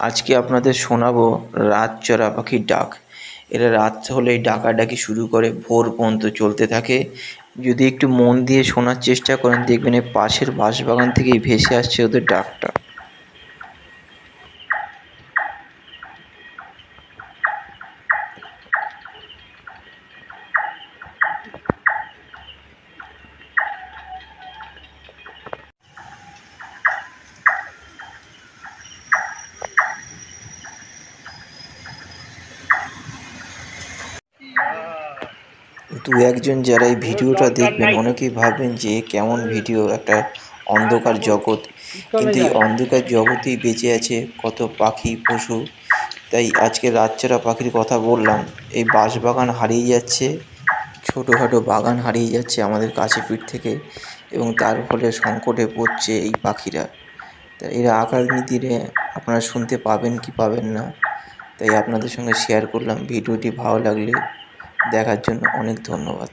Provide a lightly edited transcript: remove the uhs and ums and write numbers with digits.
আজকে আপনাদের শোনাবো রাত চড়া পাখির ডাক। এরা রাত হলেই ডাকাডাকি শুরু করে, ভোর পর্যন্ত চলতে থাকে। যদি একটু মন দিয়ে শোনার চেষ্টা করেন, দেখবেন এই পাশের বাঁশবাগান থেকেই ভেসে আসছে ওদের ডাকটা। দু একজন যারা এই ভিডিওটা দেখবেন, অনেকেই ভাববেন যে কেমন ভিডিও, একটা অন্ধকার জগৎ। কিন্তু এই অন্ধকার জগতেই বেঁচে আছে কত পাখি পশু। তাই আজকে রাতচরা পাখির কথা বললাম। এই বাঁশবাগান হারিয়ে যাচ্ছে, ছোটোখাটো বাগান হারিয়ে যাচ্ছে আমাদের কাছে পিঠ থেকে, এবং তার ফলে সংকটে পড়ছে এই পাখিরা। তা এরা আগামী দিনে আপনারা শুনতে পাবেন কি পাবেন না, তাই আপনাদের সঙ্গে শেয়ার করলাম। ভিডিওটি ভালো লাগলে দেখার জন্য অনেক ধন্যবাদ।